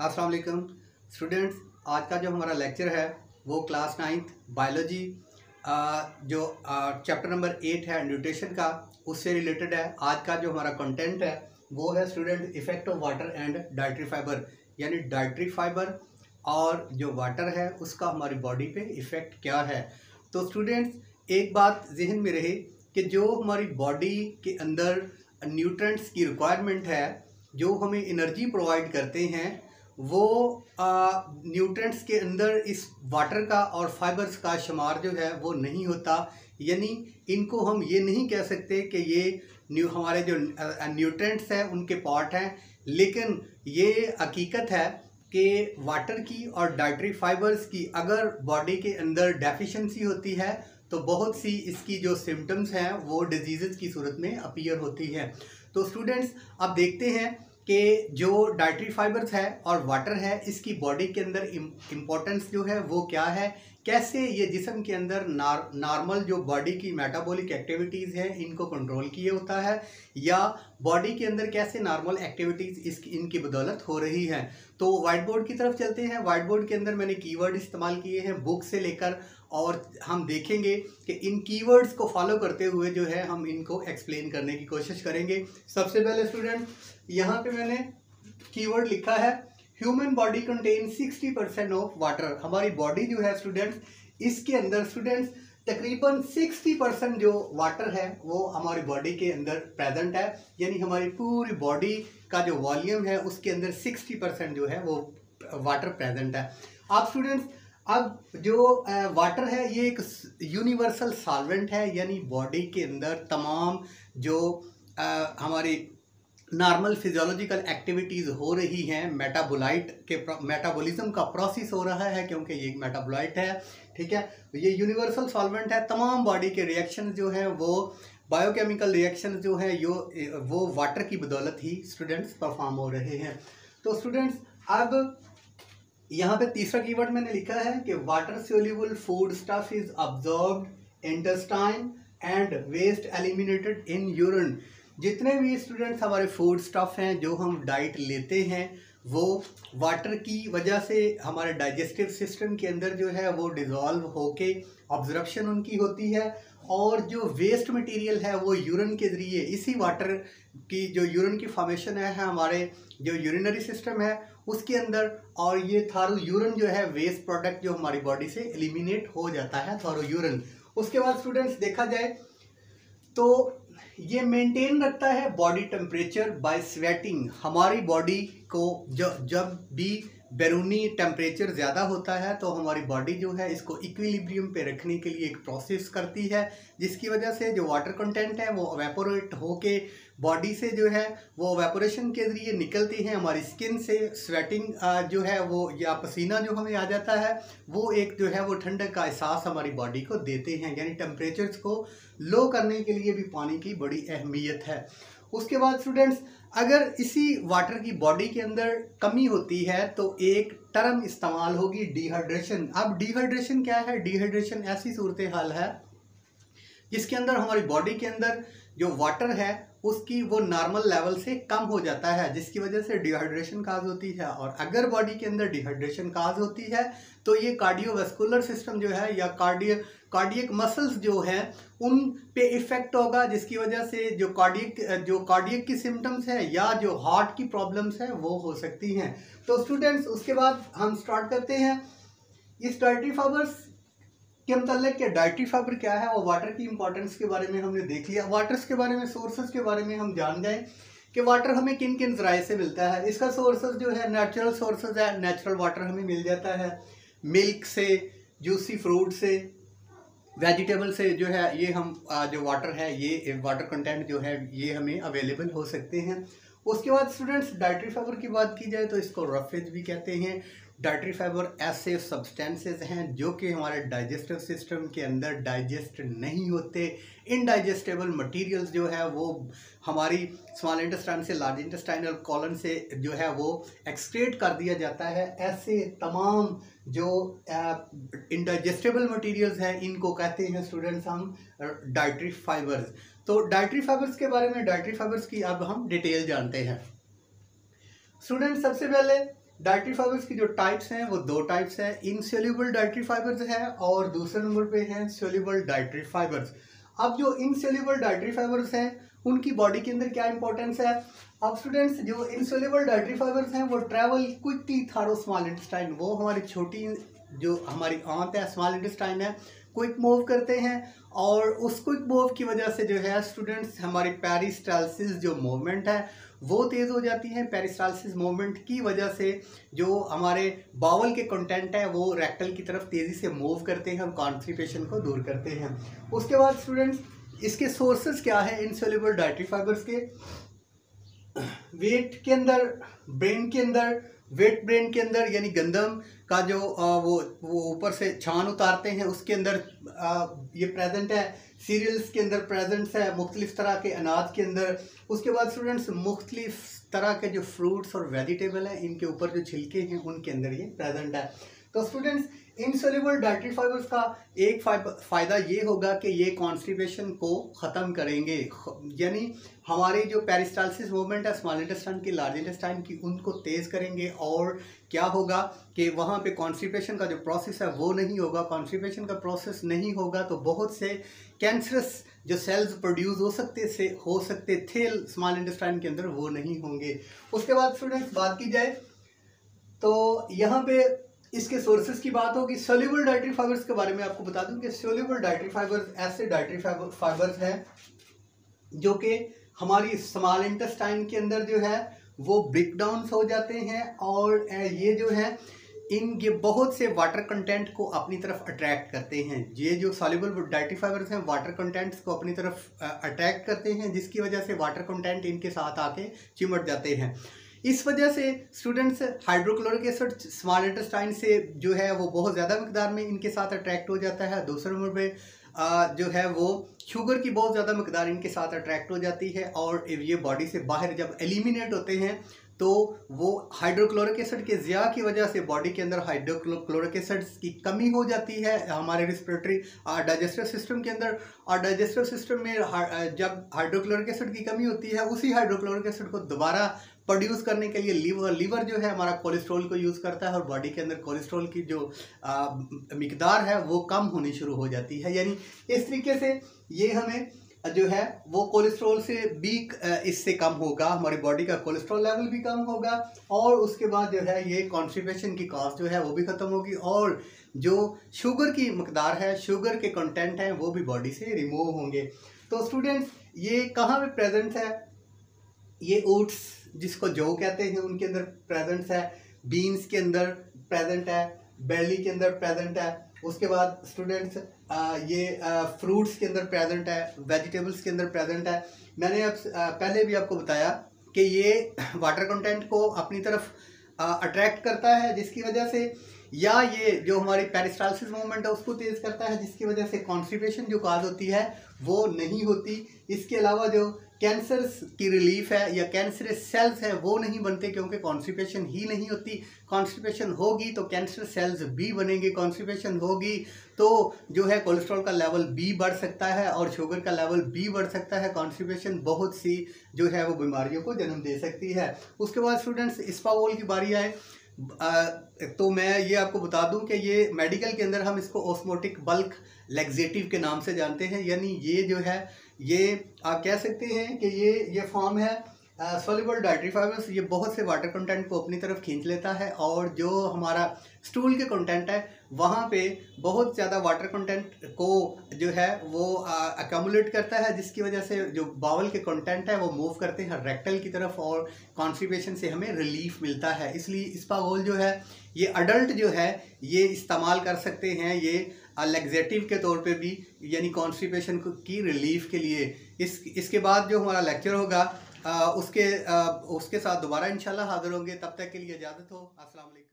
अस्सलाम वालेकुम स्टूडेंट्स। आज का जो हमारा लेक्चर है वो क्लास 9th बायोलॉजी जो चैप्टर नंबर 8 है न्यूट्रिशन का, उससे रिलेटेड है। आज का जो हमारा कंटेंट है वो है student effect of water and dietary fibre, यानी डाइटरी फाइबर और जो वाटर है उसका हमारी बॉडी पे इफ़ेक्ट क्या है। तो स्टूडेंट्स एक बात जहन में रहे कि जो हमारी बॉडी के अंदर न्यूट्रेंट्स की रिक्वायरमेंट है, जो हमें एनर्जी प्रोवाइड करते हैं, वो न्यूट्रेंट्स के अंदर इस वाटर का और फाइबर्स का शुमार जो है वो नहीं होता। यानी इनको हम ये नहीं कह सकते कि ये हमारे जो न्यूट्रेंट्स हैं उनके पार्ट हैं, लेकिन ये हकीकत है कि वाटर की और डाइटरी फाइबर्स की अगर बॉडी के अंदर डेफिशिएंसी होती है तो बहुत सी इसकी जो सिम्टम्स हैं वो डिजीज़ की सूरत में अपीयर होती है। तो स्टूडेंट्स अब देखते हैं कि जो डाइटरी फाइबर्स है और वाटर है इसकी बॉडी के अंदर इम्पोर्टेंस जो है वो क्या है, कैसे ये जिस्म के अंदर नॉर्मल जो बॉडी की मेटाबॉलिक एक्टिविटीज़ हैं इनको कंट्रोल किए होता है, या बॉडी के अंदर कैसे नॉर्मल एक्टिविटीज़ इनकी बदौलत हो रही हैं। तो वाइट बोर्ड की तरफ चलते हैं। वाइट बोर्ड के अंदर मैंने कीवर्ड इस्तेमाल किए हैं बुक से लेकर, और हम देखेंगे कि इन कीवर्ड्स को फॉलो करते हुए जो है हम इनको एक्सप्लेन करने की कोशिश करेंगे। सबसे पहले स्टूडेंट यहाँ पे मैंने कीवर्ड लिखा है human body contain 60% of water. हमारी बॉडी जो है स्टूडेंट्स, इसके अंदर स्टूडेंट्स तकरीबन 60% जो वाटर है वो हमारी बॉडी के अंदर प्रेजेंट है। यानी हमारी पूरी बॉडी का जो वॉल्यूम है उसके अंदर 60% जो है वो वाटर प्रेजेंट है। आप स्टूडेंट्स अब जो वाटर है ये एक यूनिवर्सल सॉल्वेंट है, यानी बॉडी के अंदर तमाम जो हमारी नॉर्मल फिजियोलॉजिकल एक्टिविटीज़ हो रही हैं, मेटाबॉलिज्म का प्रोसेस हो रहा है, क्योंकि ये एक मेटाबोलाइट है, ठीक है। ये यूनिवर्सल सॉल्वेंट है। तमाम बॉडी के रिएक्शन जो हैं वो बायोकेमिकल रिएक्शन जो है वो वाटर की बदौलत ही स्टूडेंट्स परफॉर्म हो रहे हैं। तो स्टूडेंट्स अब यहाँ पे तीसरा कीवर्ड मैंने लिखा है कि water soluble food stuff is absorbed intestine and waste eliminated in urine. जितने भी स्टूडेंट्स हमारे फूड स्टफ हैं जो हम डाइट लेते हैं वो वाटर की वजह से हमारे डाइजेस्टिव सिस्टम के अंदर जो है वो डिज़ोल्व होके ऑब्जर्प्शन उनकी होती है, और जो वेस्ट मटेरियल है वो यूरिन के ज़रिए इसी वाटर की जो यूरिन की फॉर्मेशन है हमारे जो यूरिनरी सिस्टम है उसके अंदर, और ये थारो यूरिन जो है वेस्ट प्रोडक्ट जो हमारी बॉडी से एलिमिनेट हो जाता है थारो यूरिन। उसके बाद स्टूडेंट्स देखा जाए तो ये मेंटेन रखता है बॉडी टेम्परेचर बाय स्वेटिंग। हमारी बॉडी को जब भी बैरूनी टेम्परेचर ज़्यादा होता है तो हमारी बॉडी जो है इसको इक्विलिब्रियम पे रखने के लिए एक प्रोसेस करती है, जिसकी वजह से जो वाटर कंटेंट है वो एवेपोरेट होके बॉडी से जो है वो एवेपोरेशन के ज़रिए निकलती हैं हमारी स्किन से। स्वेटिंग जो है वो या पसीना जो हमें आ जाता है वो एक जो है वो ठंडक का एहसास हमारी बॉडी को देते हैं, यानी टेम्परेचर्स को लो करने के लिए भी पानी की बड़ी अहमियत है। उसके बाद स्टूडेंट्स अगर इसी वाटर की बॉडी के अंदर कमी होती है तो एक टर्म इस्तेमाल होगी डिहाइड्रेशन। अब डिहाइड्रेशन क्या है? डिहाइड्रेशन ऐसी सूरत हाल है जिसके अंदर हमारी बॉडी के अंदर जो वाटर है उसकी वो नॉर्मल लेवल से कम हो जाता है, जिसकी वजह से डिहाइड्रेशन काज होती है। और अगर बॉडी के अंदर डिहाइड्रेशन काज होती है तो ये कार्डियोवास्कुलर सिस्टम जो है या कार्डियक मसल्स जो हैं उन पे इफ़ेक्ट होगा, जिसकी वजह से जो कार्डियक की सिम्टम्स है या जो हार्ट की प्रॉब्लम्स हैं वो हो सकती हैं। तो स्टूडेंट्स उसके बाद हम स्टार्ट करते हैं इस डाइटरी फाइबर्स के मतलब कि डाइटरी फाइबर क्या है और वाटर की इंपॉर्टेंस के बारे में हमने देख लिया। वाटर्स के बारे में, सोर्सेज के बारे में हम जान जाएं कि वाटर हमें किन किन ज़राए से मिलता है। इसका सोर्सेज जो है नेचुरल सोर्सेज है। नेचुरल वाटर हमें मिल जाता है मिल्क से, जूसी फ्रूट से, वेजिटेबल से जो है ये हम जो वाटर है ये वाटर कंटेंट जो है ये हमें अवेलेबल हो सकते हैं। उसके बाद स्टूडेंट्स डाइटरी फाइबर की बात की जाए तो इसको रफेज भी कहते हैं। डाइटरी फाइबर ऐसे सब्सटेंसेस हैं जो कि हमारे डाइजेस्टिव सिस्टम के अंदर डाइजेस्ट नहीं होते। इनडाइजेस्टेबल मटेरियल्स जो है वो हमारी स्मॉल इंटेस्टाइन से लार्ज इंटेस्टाइनल कॉलन से जो है वो एक्सक्रीट कर दिया जाता है। ऐसे तमाम जो इनडाइजेस्टेबल मटेरियल्स हैं इनको कहते हैं स्टूडेंट्स हम डाइटरी फाइबर्स। तो डाइटरी फाइबर्स के बारे में, डाइटरी फाइबर्स की अब हम डिटेल जानते हैं। स्टूडेंट्स सबसे पहले डाइटरी फाइबर्स की जो टाइप्स हैं वो दो टाइप्स हैं, इनसोल्यूबल डाइटरी फाइबर्स है और दूसरे नंबर पे हैं सोल्यूबल डाइटरी फाइबर्स। अब जो इनसोल्यूबल डाइटरी फाइबर्स हैं उनकी बॉडी के अंदर क्या इंपॉर्टेंस है। अब स्टूडेंट्स जो इनसोल्यूबल डाइटरी फाइबर्स हैं वो travel quickly through small intestine, वो हमारी छोटी जो हमारी आंत है स्मॉल इंटेस्टाइन है, क्विक मूव करते हैं और उस क्विक मूव की वजह से जो है स्टूडेंट्स हमारी पेरिस्टालसिस जो मूवमेंट है वो तेज़ हो जाती है। पेरिस्टालसिस मूवमेंट की वजह से जो हमारे बाउल के कंटेंट है वो रेक्टल की तरफ तेज़ी से मूव करते हैं और कॉन्स्टिपेशन को दूर करते हैं। उसके बाद स्टूडेंट्स इसके सोर्सेज क्या है इनसोल्यूबल डाइटरी फाइबर्स के। वेट के अंदर, ब्रेन के अंदर, वेट ब्रेन के अंदर यानी गंदम का जो वो ऊपर से छान उतारते हैं उसके अंदर ये प्रेजेंट है। सीरियल्स के अंदर प्रेजेंट्स है, मुख्तलिफ तरह के अनाज के अंदर। उसके बाद स्टूडेंट्स मुख्तलिफ तरह के जो फ्रूट्स और वेजिटेबल हैं इनके ऊपर जो छिलके हैं उनके अंदर ये प्रेजेंट है। तो स्टूडेंट्स इनसोल्यूबल डाइटरी फाइबर्स का एक फ़ायदा ये होगा कि ये कॉन्स्टिपेशन को ख़त्म करेंगे, यानी हमारी जो पेरिस्टालसिस मूवमेंट है स्मॉल इंटेस्टाइन की, लार्ज इंटेस्टाइन की, उनको तेज़ करेंगे और क्या होगा कि वहाँ पे कॉन्स्टिपेशन का जो प्रोसेस है वो नहीं होगा। कॉन्स्टिपेशन का प्रोसेस नहीं होगा तो बहुत से कैंसरस जो सेल्स प्रोड्यूस हो सकते थे स्मॉल इंटेस्टाइन के अंदर वो नहीं होंगे। उसके बाद स्टूडेंट्स बात की जाए तो यहाँ पे इसके सोर्सेज की बात होगी। सोल्यूबल डाइटरी फाइबर्स के बारे में आपको बता दूं कि सोल्यूबल डाइटरी फाइबर्स ऐसे डाइटरी फाइबर्स हैं जो कि हमारी स्मॉल इंटेस्टाइन के अंदर जो है वो ब्रेक डाउन हो जाते हैं और ये जो है ये बहुत से वाटर कंटेंट को अपनी तरफ अट्रैक्ट करते हैं। ये जो सॉल्युबल डाइटरी फाइबर्स हैं वाटर कंटेंट्स को अपनी तरफ अट्रैक्ट करते हैं जिसकी वजह से वाटर कंटेंट इनके साथ आके चिमट जाते हैं। इस वजह से students hydrochloric acid small intestine से जो है वो बहुत ज़्यादा मकदार में इनके साथ अट्रैक्ट हो जाता है। दूसरे नंबर पे जो है वो शुगर की बहुत ज़्यादा मकदार इनके साथ अट्रैक्ट हो जाती है और ये बॉडी से बाहर जब एलिमिनेट होते हैं तो वो हाइड्रोक्लोरिक एसिड के ज़िया की वजह से बॉडी के अंदर हाइड्रोक्लोरिक एसिड की कमी हो जाती है हमारे रिस्पिरेटरी डाइजेस्टिव सिस्टम के अंदर। और डाइजेस्टिव सिस्टम में जब हाइड्रोक्लोरिक एसिड की कमी होती है उसी हाइड्रोक्लोरिक एसिड को दोबारा प्रोड्यूस करने के लिए लीवर जो है हमारा कोलेस्ट्रॉल को यूज़ करता है और बॉडी के अंदर कोलेस्ट्रॉल की जो मिकदार है वो कम होनी शुरू हो जाती है। यानी इस तरीके से ये हमें जो है वो कोलेस्ट्रॉल से भी इससे कम होगा, हमारी बॉडी का कोलेस्ट्रॉल लेवल भी कम होगा और उसके बाद जो है ये कॉन्स्टिपेशन की कॉस्ट जो है वो भी ख़त्म होगी और जो शुगर की मकदार है, शुगर के कंटेंट हैं वो भी बॉडी से रिमूव होंगे। तो स्टूडेंट्स ये कहाँ पे प्रेजेंट है, ये ओट्स जिसको जौ कहते हैं उनके अंदर प्रेजेंट है, बीन्स के अंदर प्रेजेंट है, बेली के अंदर प्रेजेंट है। उसके बाद स्टूडेंट्स ये फ्रूट्स के अंदर प्रेजेंट है, वेजिटेबल्स के अंदर प्रेजेंट है। मैंने पहले भी आपको बताया कि ये वाटर कंटेंट को अपनी तरफ अट्रैक्ट करता है जिसकी वजह से, या ये जो हमारी पेरिस्टालसिस मूवमेंट है उसको तेज़ करता है जिसकी वजह से कॉन्स्टिपेशन जो काज होती है वो नहीं होती। इसके अलावा जो कैंसर्स की रिलीफ है या कैंसरस सेल्स हैं वो नहीं बनते क्योंकि कॉन्स्टिपेशन ही नहीं होती। कॉन्स्टिपेशन होगी तो कैंसर सेल्स भी बनेंगे, कॉन्स्टिपेशन होगी तो जो है कोलेस्ट्रॉल का लेवल भी बढ़ सकता है और शुगर का लेवल भी बढ़ सकता है। कॉन्स्टिपेशन बहुत सी जो है वो बीमारियों को जन्म दे सकती है। उसके बाद स्टूडेंट्स इस्पागोल की बारी आए तो मैं ये आपको बता दूं कि ये मेडिकल के अंदर हम इसको ऑस्मोटिक बल्क लैक्सेटिव के नाम से जानते हैं। यानी ये जो है ये आप कह सकते हैं कि ये फॉर्म है सोल्यूबल डाइटरी फाइबर्स। ये बहुत से वाटर कंटेंट को अपनी तरफ खींच लेता है और जो हमारा स्टूल के कंटेंट है वहाँ पे बहुत ज़्यादा वाटर कंटेंट को जो है वो अक्यूमुलेट करता है जिसकी वजह से जो बाउल के कंटेंट है वो मूव करते हैं रेक्टल की तरफ और कॉन्स्टिपेशन से हमें रिलीफ मिलता है। इसलिए इस्पागोल जो है ये अडल्ट जो है ये इस्तेमाल कर सकते हैं ये लैक्सेटिव के तौर पे भी, यानी कॉन्स्टिपेशन की रिलीफ के लिए। इसके बाद जो हमारा लेक्चर होगा उसके साथ दोबारा इंशाल्लाह हाजिर होंगे। तब तक के लिए इजाज़त हो। अस्सलाम वालेकुम।